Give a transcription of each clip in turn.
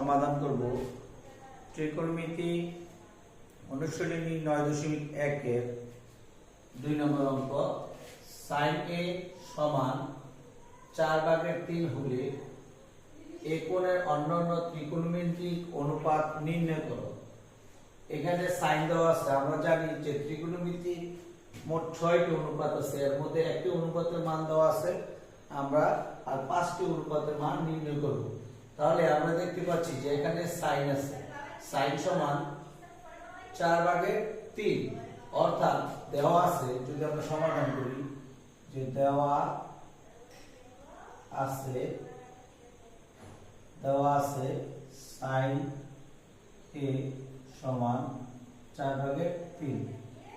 সমাধান করব ত্রিকোণমিতি অনুশীলনী 9.1 এর 2 নম্বর অঙ্ক। sin a সমান 4/3 হলে এ কোণের অন্যান্য ত্রিকোণমিতিক অনুপাত নির্ণয় করো। এখানে sin দেওয়া আছে। আমরা জানি যে ত্রিকোণমিতির মোট 6টি অনুপাত আছে, এর মধ্যে একটি অনুপাতের মান দেওয়া আছে, আমরা আর 5টি অনুপাতের মান নির্ণয় করব। তাহলে আমরা দেখতে পাচ্ছি যে এখানে sin আছে, sin সমান 4/3, অর্থাৎ দেওয়া আছে, যদি আমরা সমাধান করি যে দেওয়া আছে sin a সমান 4/3।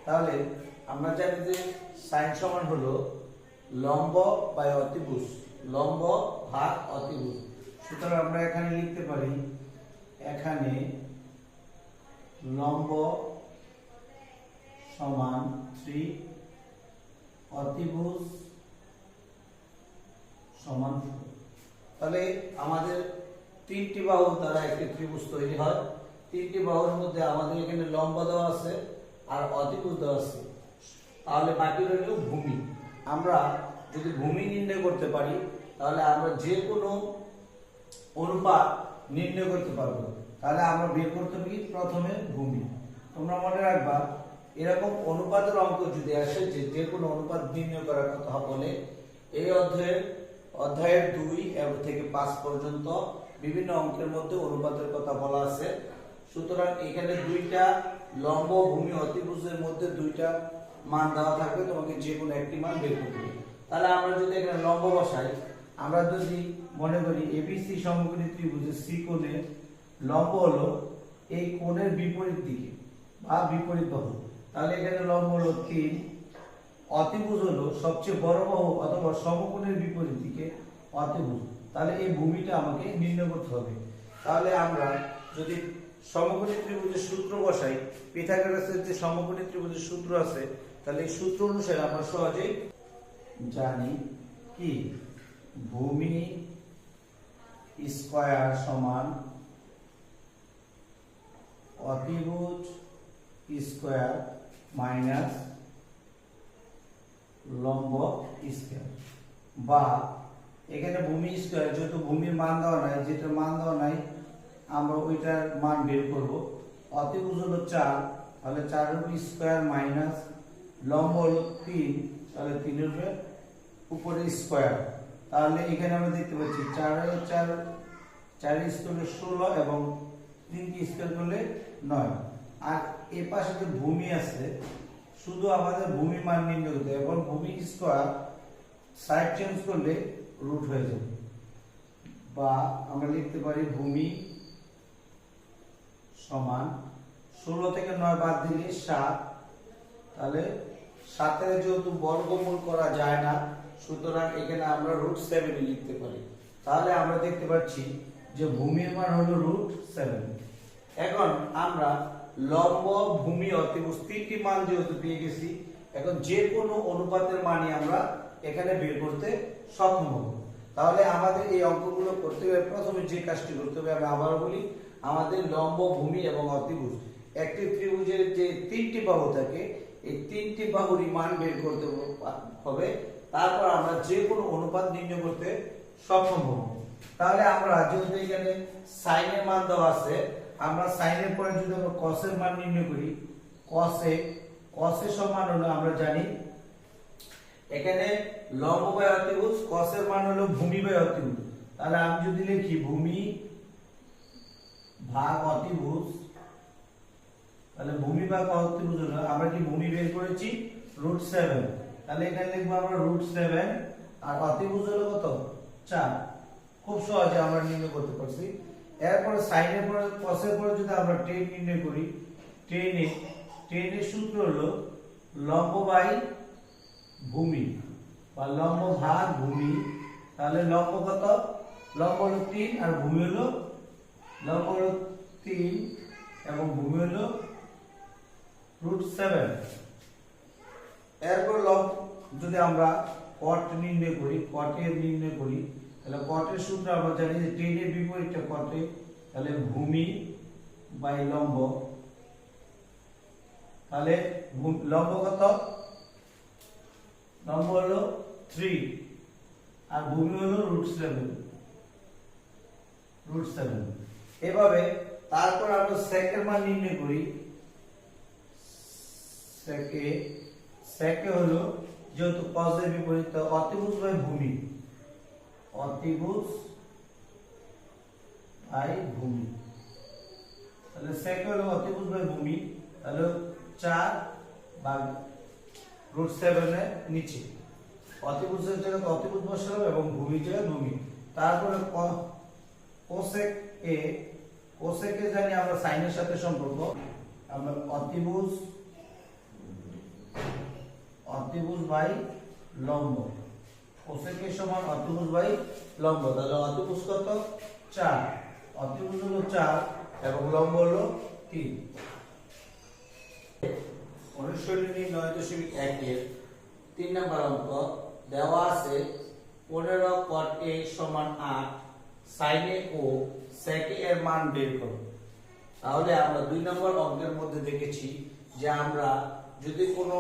তাহলে আমরা জানি যে sin সমান হলো লম্ব বাই অতিভুজ, লম্ব ভাগ অতিভুজ। সুতরাং আমরা এখানে লিখতে পারি, এখানে লম্ব সমান 3, অতিভুজ সমান 4। তাহলে আমাদের 3টি বাহু দ্বারা একটি ত্রিভুজ তৈরি হয়। 3টি বাহুর মধ্যে আমাদের এখানে লম্ব দেওয়া আছে আর অতিভুজ দেওয়া আছে, তাহলে বাকি রইল ভূমি। আমরা যদি ভূমি নির্ণয় করতে পারি তাহলে আমরা যে কোনো অনুপাত নির্ণয় করতে পারবো। তাহলে আমরা বের করতে পারি প্রথমে ভূমি। তোমরা মনে রাখবা, এরকম অনুপাতের অঙ্ক যদি আসে যে কোনো অনুপাত নির্ণয় করার কথা বলে, এই অধ্যায়ের 2 থেকে 5 পর্যন্ত বিভিন্ন অঙ্কের মধ্যে অনুপাতের কথা বলা আছে। সুতরাং এখানে 2টা লম্ব, ভূমি, অতিভুজের মধ্যে 2টা মান দেওয়া থাকবে, তোমাকে যে কোনো একটি মান বের করতে হবে। তাহলে আমরা যদি এখানে লম্ব বসাই, আমরা যদি মনে করি এবিসি সমকোণী ত্রিভুজের সি কোণের লম্ব হলো এই কোণের বিপরীত দিকে বা বিপরীত বাহু, তাহলে এখানে লম্ব হলো 3, অতিভুজ হলো সবচেয়ে বড় বাহু অথবা সমকোণের বিপরীত দিকে অতিভুজ। তাহলে এই ভূমিটা আমাকে নির্ণয় করতে হবে। তাহলে আমরা যদি সমকোণী ত্রিভুজের সূত্র বসাই, পিথাগোরাসের যে সমকোণী ত্রিভুজের সূত্র আছে, তাহলে এই সূত্র অনুসারে আমরা সহজেই জানি কি ভূমি স্কয়ার সমান অতিভুজ স্কয়ার মাইনাস লম্ব স্কয়ার, বা এখানে ভূমি স্কয়ার, যেহেতু ভূমির মান দেওয়া নাই, যেটা মান দেওয়া নাই আমরা ওইটার মান বের করব। অতিভুজ হলো 4, তাহলে 4 স্কয়ার মাইনাস লম্ব হলো 3, তাহলে 3 উপরে স্কয়ার। তাহলে এখানে আমরা দেখতে পাচ্ছি 4 স্কয়ার 16 এবং 3 কে স্কয়ার করলে 9। আর এই পাশে যে ভূমি আছে, শুধু আমাদের ভূমি মান নির্ণয় করতে হবে। এবং ভূমি স্কয়ার সাইড চেঞ্জ করলে রুট হয়ে যাবে, বা আমরা লিখতে পারি ভূমি সমান 16 থেকে 9 বাদ দিলে 7, তাহলে 7 এর যেহেতু বর্গমূল করা যায় না, সুতরাং এখানে আমরা √7 লিখতে পারি। তাহলে আমরা দেখতে পাচ্ছি যে ভূমির মান হলো √7। এখন আমরা লম্ব, ভূমি, অতিভুজ 3টি মান যেহেতু পেয়ে গেছি, এখন যে কোনো অনুপাতের মানই আমরা এখানে বের করতে সক্ষম হব। তাহলে আমাদের এই অঙ্কগুলো করতে হবে, প্রথমে যে কাজটি করতে হবে আমি আবার বলি, আমাদের লম্ব, ভূমি এবং অতিভুজ, একটি ত্রিভুজের যে 3টি বাহু থাকে, এই 3টি বাহুরই মান বের করতে হবে। তারপর আমরা যে কোনো অনুপাত নির্ণয় করতে সক্ষম হব। তাহলে আমরা যেহেতু এখানে sin এর মান দেওয়া আছে, আমরা sin এর পরে যদি আমরা cos এর মান নির্ণয় করি, cos এর সমান হলো, আমরা জানি এখানে লম্ব বাই অতিভুজ, cos এর মান হলো ভূমি বাই অতিভুজ। তাহলে আমি যদি লিখি ভূমি ভাগ অতিভুজ, তাহলে ভূমি ভাগ অতিভুজ হলো, আমরা কি ভূমি বের করেছি √7, তাহলে এখানে লিখবো আমরা √7, আর অতিভুজ হলো কত 4। খুব সহজে আমরা নির্ণয় করতে পারছি। এরপরে sin এর পরে cos এর পরে যদি আমরা tan নির্ণয় করি, tan এর সূত্র হলো লম্ব বাই ভূমি বা লম্ব ভাগ ভূমি। তাহলে লম্ব কত, লম্ব হলো 3 আর ভূমি হলো, লম্ব হলো 3 এবং ভূমি হলো √7। এরপর যদি আমরা cot নির্ণয় করি, cot এর নির্ণয় করি, তাহলে cot এর সূত্র আমরা জানি যে tan এর বিপরীতটা cot এ, তাহলে ভূমি বাই লম্ব, তাহলে লম্ব কত? লম্ব হলো 3 আর ভূমি হলো √7। এভাবে তারপর আমরা সেকের মান নির্ণয় করি। সেকে হলো যেহেতু cos-এর বিপরীত অতিভুজ বাই ভূমি, অতিভুজ বাই ভূমি, তাহলে সেকে হলো অতিভুজ বাই ভূমি, তাহলে 4 ভাগ √7 এর নিচে অতিভুজের জায়গায় অতিভুজ বসালাম এবং ভূমির জায়গায় ভূমি। তারপরে কোসেক এ জানি আমরা সাইনের সাথে সম্পর্ক, আমরা অতিভুজ বাই লম্ব, কোসেক এর সমান অতিভুজ বাই লম্ব, তাহলে অতিভুজ কত? 4, অতিভুজ হলো 4 এবং লম্ব হলো 3। অনুশীলনী 9.1 এর 3 নম্বর অঙ্ক দেওয়া আছে 15 cot a সমান 8 sin a O sec a এর মান বের করো। তাহলে আমরা 2 নম্বর অঙ্কের মধ্যে দেখেছি যে আমরা যদি কোনো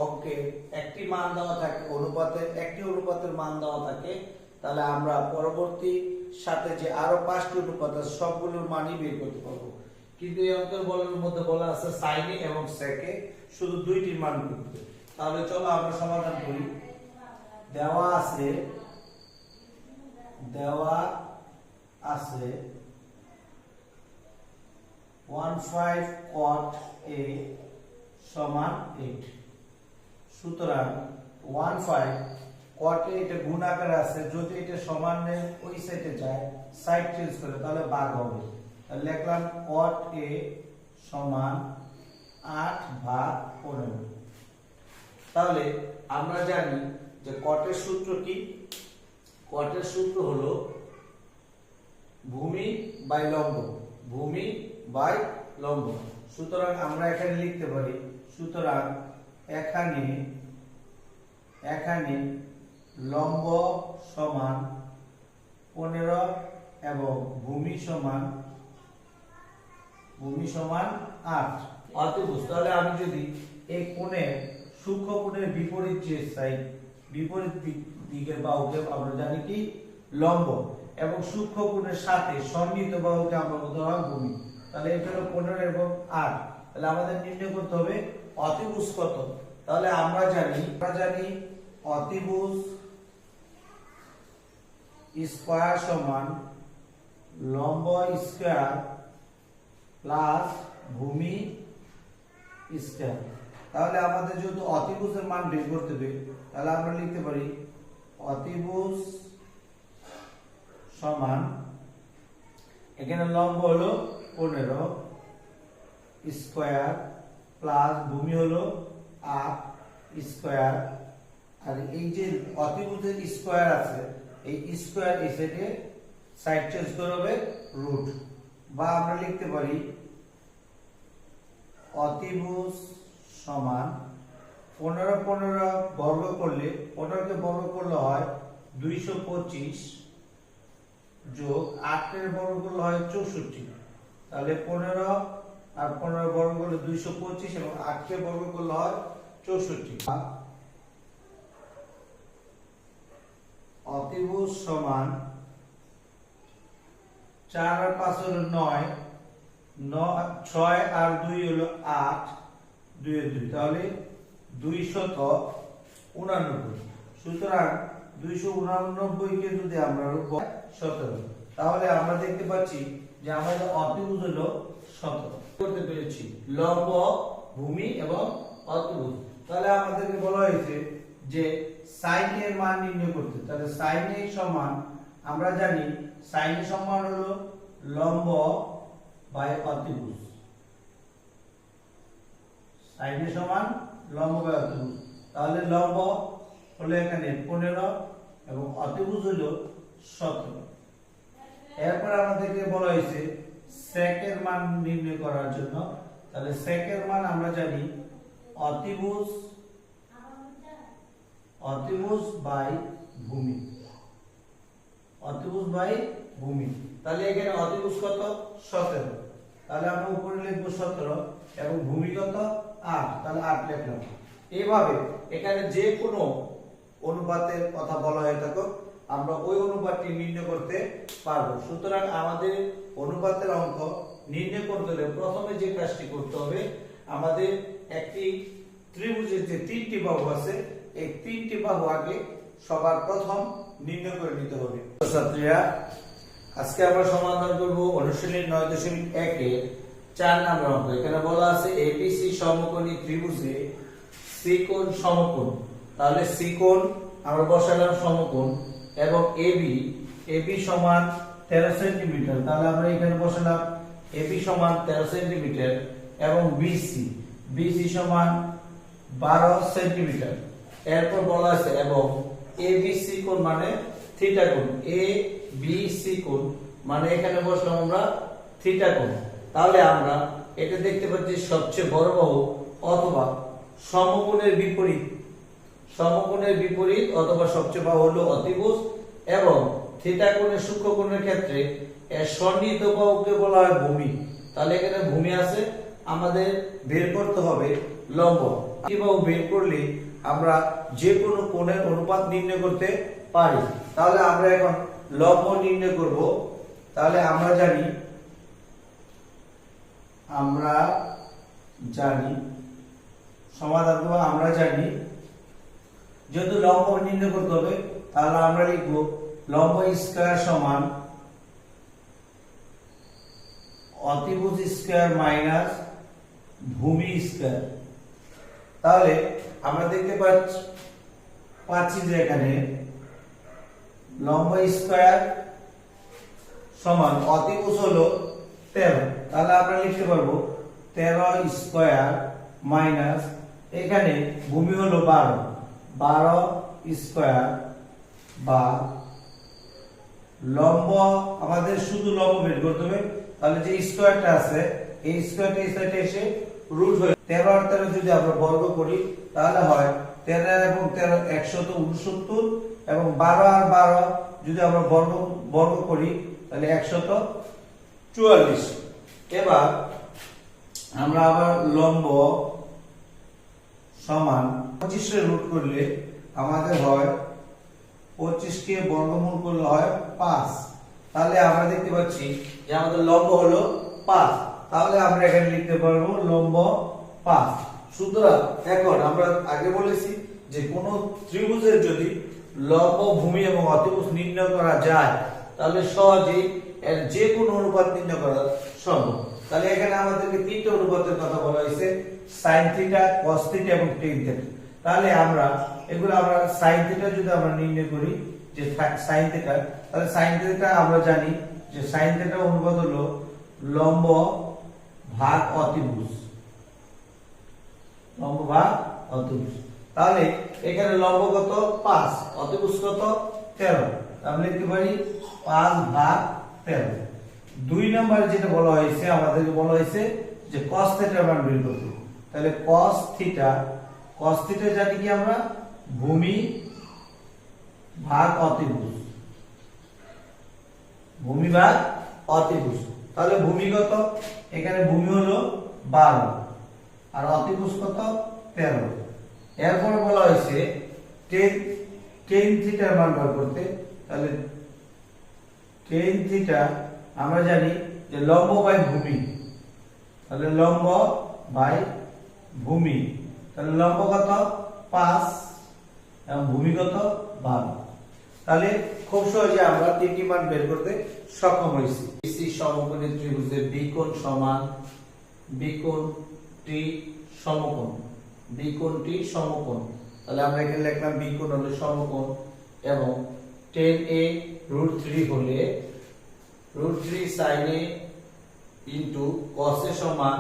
অঙ্কে একটি মান দেওয়া থাকে একটি অনুপাতের মান দেওয়া থাকে, তাহলে আমরা পরবর্তী সাথে যে আরো 5টি অনুপাত আছে সবগুলোর মানই বের করতে পারবো। কিন্তু এই অঙ্কের মধ্যে বলা আছে sin a এবং sec a শুধু দুইটির মান বের করতে। তাহলে চলো আমরা সমাধান করি। দেওয়া আছে 15 cot a সমান 8। সুতরাং 15 cot a এটা গুণ আকারে আছে, যদি এটা সমানের ওই সাইডে যায় সাইড চেঞ্জ করে তাহলে ভাগ হবে। তাহলে লিখলাম cot a সমান 8 ভাগ 15। তাহলে আমরা জানি যে cot এর সূত্র কি? cot এর সূত্র হলো ভূমি বাই লম্ব, ভূমি বাই লম্ব। সুতরাং আমরা এখানে লিখতে পারি, সুতরাং এখানে লম্ব সমান 15 এবং ভূমি সমান 8। অতিভুজ, তাহলে আমি যদি এই কোণের সূক্ষ্ম কোণের বিপরীত যে সাইড, বিপরীত দিকের বাহুকে আমরা জানি কি? লম্ব, এবং সূক্ষ্ম কোণের সাথে সন্নিহিত বাহুকে আমরা বলতে হয় ভূমি। তাহলে এটা হলো 15 এবং 8। তাহলে আমাদের নির্ণয় করতে হবে অতিভুজ কত। তাহলে আমরা জানি অতিভুজ স্কয়ার সমান লম্ব স্কয়ার প্লাস ভূমি স্কয়ার। তাহলে আমাদের যেহেতু অতিভুজের মান বের করতে হবে, তাহলে আমরা লিখতে পারি অতিভুজ সমান, এখানে লম্ব হলো 15 স্কয়ার প্লাস ভূমি হলো 8 স্কয়ার, আর এই যে অতিভুজের স্কয়ার আছে এই স্কয়ার এই সাইডে সাইড চেঞ্জ করবে রুট, বা আমরা লিখতে পারি অতিভুজ সমান 15 বর্গ করলে 15 কে বর্গ করলে হয় 225 যোগ 8 এর বর্গ করলে হয় 64। তাহলে 15 আর 15 বর্গ করলে 225 এবং 8 কে বর্গ করলে হয় 64। অতিভুজ সমান 4 আর 5 হলো 9, 6 আর 2 হলো 8, 2 এর 2, তাহলে 289। সুতরাং 289 কে যদি আমরা রূপ 17, তাহলে আমরা দেখতে পাচ্ছি যে আমাদের অতিভুজ হলো 17 করতে পেরেছি, লম্ব, ভূমি এবং অতিভুজ। তাহলে আমাদেরকে বলা হয়েছে যে sin এর মান নির্ণয় করতে। তাহলে sin a সমান, আমরা জানি sin এর সমান হলো লম্ব বাই অতিভুজ, sin এর সমান লম্ব বাই অতিভুজ। তাহলে লম্ব হলো এখানে 15 এবং অতিভুজ হলো 17। এরপর আমাদেরকে বলা হয়েছে sec এর মান নির্ণয় করার জন্য। তাহলে sec এর মান আমরা জানি অতিভুজ বাই ভূমি, অতিভুজ বাই ভূমি। তাহলে এখানে অতিভুজ কত 17, তাহলে আমরা উপরে লিখবো 17 এবং ভূমি কত 8, তাহলে 8 লিখলাম। এইভাবে এখানে যে কোনো অনুপাতের কথা বলা হয়ে থাকুক আমরা ওই অনুপাতটি নির্ণয় করতে পারবো। সুতরাং আমাদের অনুপাতের অঙ্ক নির্ণয় করতে হলে প্রথমে যে কাজটি করতে হবে, আমাদের একটি ত্রিভুজের যে তিনটি বাহু আছে এই তিনটি বাহু আগে সবার প্রথম নির্ণয় করে নিতে হবে। ছাত্রীরা, আজকে আমরা সমাধান করব অনুশীলনী 9.1 এর 4 নম্বর অঙ্ক। এখানে বলা আছে এবিসি সমকোণী ত্রিভুজে সি কোণ সমকোণ। তাহলে সি কোণ আমরা বসালাম সমকোণ এবং এবি সমান 13 সেন্টিমিটার, তাহলে আমরা এখানে বসালাম এবি সমান 13 সেন্টিমিটার এবং বিসি সমান 12 সেন্টিমিটার। এরপর বলা আছে এবং এবিসি কোণ মানে থিটা কোণ, এবিসি কোণ মানে এখানে বসলাম আমরা থিটা কোণ। তাহলে আমরা এটা দেখতে পাচ্ছি সবচেয়ে বড় বাহু অথবা সমকোণের বিপরীত অথবা সবচেয়ে বাহু হলো অতিভুজ এবং থিটা কোণের সূক্ষ্ম কোণের ক্ষেত্রে এর সন্নিহিত বাহুকে বলা হয় ভূমি। তাহলে এখানে ভূমি আছে, আমাদের বের করতে হবে লম্ব। এই বাহু বের করলে আমরা যে কোনো কোণের অনুপাত নির্ণয় করতে পারি। তাহলে আমরা এখন লম্ব নির্ণয় করব। তাহলে আমরা জানি সমাধান করব। আমরা জানি যেহেতু লম্ব নির্ণয় করতে হবে তাহলে আমরা লিখব লম্ব স্কয়ার সমান অতিভুজ স্কয়ার মাইনাস ভূমি স্কয়ার। তাহলে আমরা দেখতে পাচ্ছি যে এখানে লম্ব স্কয়ার সমান অতিভুজ হলো 13, তাহলে আমরা লিখতে পারবো 13 স্কয়ার মাইনাস এখানে ভূমি হলো 12 স্কয়ার বা লম্ব আমাদের শুধু লম্ব বের করতে হবে। তাহলে যে স্কয়ারটা আছে এই স্কয়ারটা এই সাইডে এসে রুট হয়ে 13 আর 13 যদি আমরা বর্গ করি তাহলে হয় 13 এবং 13 169 এবং 12 আর 12 যদি আমরা বর্গ করি তাহলে 144। এবার আমরা আবার লম্ব সমান 25 এর রুট করলে আমাদের হয় 25 কে বর্গমূল করলে হয় 5। তাহলে আমরা দেখতে পাচ্ছি যে আমাদের লম্ব হলো 5। তাহলে আমরা এখানে লিখতে পারবো লম্ব 5। সুতরাং এখন আমরা আগে বলেছি যে কোন ত্রিভুজের যদি লম্ব ভূমি এবং অতিভুজ নির্ণয় করা যায় তাহলে সহজেই এর যে কোনো অনুপাত নির্ণয় করা সম্ভব। তাহলে এখানে আমাদেরকে তিনটা অনুপাতের কথা বলা হয়েছে, sin θ, cos θ এবং tan θ। তাহলে আমরা sin θ যদি আমরা নির্ণয় করি যে sin θ, তাহলে sin θ আমরা জানি যে sin θ অনুপাত হলো লম্ব ভাগ অতিভুজ, তাহলে এখানে লম্ব কত 5, অতিভুজ কত 13, আমরা লিখতে পারি 5 ভাগ 13। 2 নম্বরে যেটা বলা হয়েছে আমাদেরকে বলা হয়েছে যে cos θ মান বের করতে। তাহলে cos θ জানি কি আমরা ভূমি ভাগ অতিভুজ, তাহলে ভূমি কত, এখানে ভূমি হলো 12 আর অতিভুজ কত 13। এরপর বলা হয়েছে tan θ মান বের করতে। তাহলে tan θ আমরা জানি যে লম্ব বাই ভূমি, তাহলে লম্ব বাই ভূমি, তাহলে লম্ব কত 5 এবং ভূমি কত 12। তাহলে খুব সহজে আমরা তিনটি মান বের করতে সক্ষম হয়েছি। বিসি সমকোণী ত্রিভুজের বিকোণ সমান বিকোণটি সমকোণ। তাহলে আমরা এখানে লিখলাম বিকোণ হলো সমকোণ এবং tan a √3 হলে √3 sin a into cos a সমান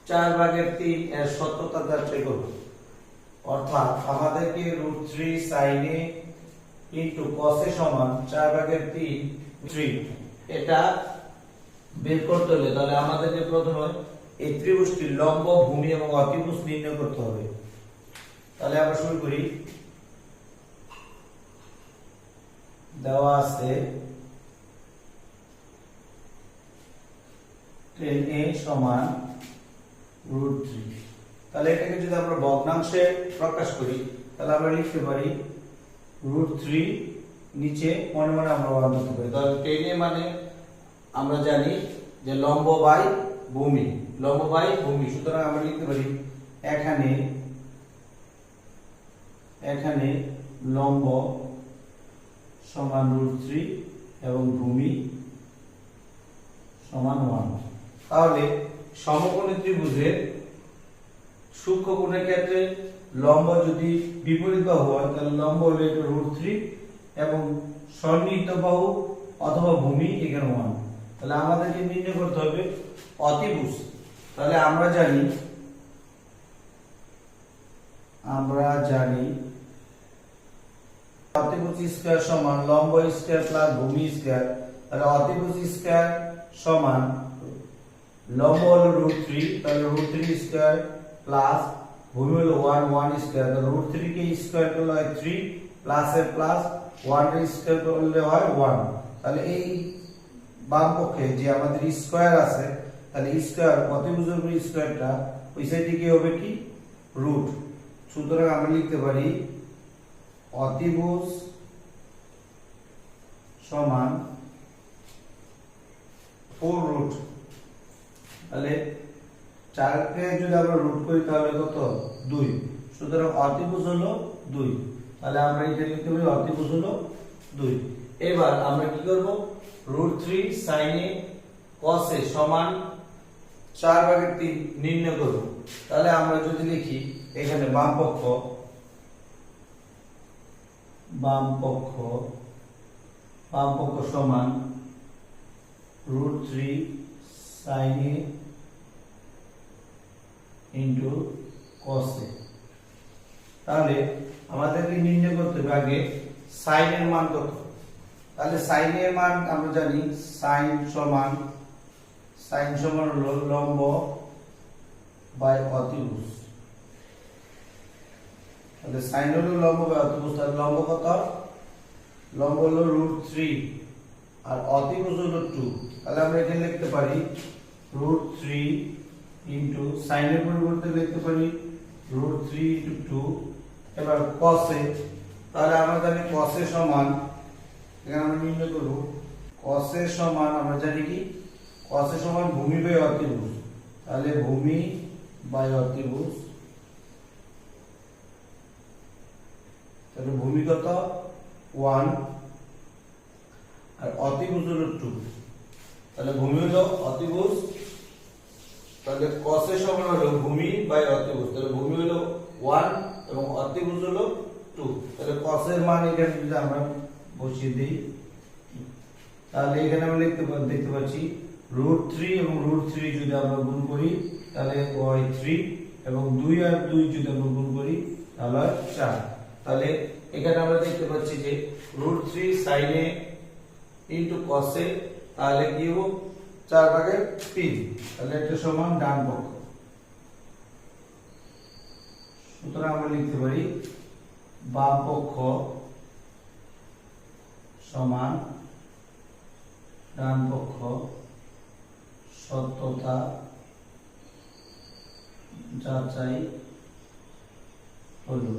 4/3 এর সত্যতা যাচাই করব। অর্থাৎ আমাদেরকে √3 sin a into cos a সমান 4/3 এটা বের করতে হলে তাহলে আমাদেরকে প্রথমে এই ত্রিভুজটির লম্ব, ভূমি এবং অতিভুজ নির্ণয় করতে হবে। তাহলে আমরা শুরু করি। দেওয়া আছে 10a সমান √3। তাহলে এটাকে যদি আমরা ভগ্নাংশে প্রকাশ করি তাহলে আমরা লিখতে পারি √3 নিচে মনে মনে আমরা 1 লিখতে পারি। তাহলে 10a মানে আমরা জানি যে লম্ব বাই ভূমি, লম্ব বাই ভূমি, সুতরাং আমরা লিখতে পারি এখানে লম্ব সমান √3 এবং ভূমি সমান 1। তাহলে সমকোণী ত্রিভুজের সূক্ষ্মকোণের ক্ষেত্রে লম্ব যদি বিপরীত বাহু হয় তাহলে লম্ব হলো এটা √3 এবং সন্নিহিত বাহু অথবা ভূমি এখানে 1। তাহলে আমাদেরকে নির্ণয় করতে হবে অতিভুজ। তাহলে আমরা জানি অতিভুজ স্কয়ার সমান লম্ব স্কয়ার প্লাস ভূমি স্কয়ার। তাহলে অতিভুজ স্কয়ার সমান লম্ব হলো √3, তাহলে √3 স্কয়ার প্লাস ভূমি হলো 1 স্কয়ার। তাহলে √3 কে স্কয়ার করলে হয় 3 প্লাস এর প্লাস 1 এর স্কয়ার করলে হয় 1। তাহলে এই বাম পক্ষে যে আমাদের স্কয়ার আছে তাহলে স্কয়ার অতিভুজের উপর স্কয়ারটা ওই সাইডে কি হবে কি রুট। সুতরাং আমরা লিখতে পারি অতিভুজ সমান 4√। তাহলে 4 কে যদি আমরা রুট করি তাহলে কত 2। সুতরাং অতিভুজ হলো 2। তাহলে আমরা এটা লিখতে পারি অতিভুজ হলো 2। এবার আমরা কি করব √3 sin a cos a সমান 4/3 নির্ণয় করব। তাহলে আমরা যদি লিখি এখানে বাম পক্ষ সমান √3 sin a into cos a। তাহলে আমাদেরকে নির্ণয় করতে হবে আগে sin এর মান কত। তাহলে sin এর মান আমরা জানি sin সমান হলো লম্ব বাই অতিভুজ। তাহলে sin হলো লম্ব বাই অতিভুজ। তাহলে লম্ব কত? লম্ব হলো √3 আর অতিভুজ হলো 2। তাহলে আমরা এখানে লিখতে পারি √3 ইনটু sin এর পরিবর্তে লিখতে পারি √3 ইনটু 2। এবার cos a, তাহলে আমরা জানি cos a সমান, এখানে আমরা নির্ণয় করব cos a সমান, আমরা জানি কি cos a সমান ভূমি বাই অতিভুজ। তাহলে ভূমি বাই অতিভুজ, তাহলে ভূমি কত 1 আর অতিভুজ হলো 2। তাহলে ভূমি হলো অতিভুজ, তাহলে cos a সমান হলো ভূমি বাই অতিভুজ। তাহলে ভূমি হলো 1 এবং অতিভুজ হলো 2। তাহলে cos এর মান এখানে যদি আমরা বসিয়ে দেই তাহলে এখানে আমরা দেখতে পাচ্ছি √3 এবং √3 যদি আমরা গুণ করি তাহলে হয় 3 এবং 2 আর 2 যদি আমরা গুণ করি তাহলে হয় 4। তাহলে এখানে আমরা দেখতে পাচ্ছি যে √3 sin a into cos a, তাহলে কি হবে 4/3। তাহলে এটা সমান ডান পক্ষ। সুতরাং আমরা লিখতে পারি বাম পক্ষ সমান ডান পক্ষ সত্যতা যাচাই হলো।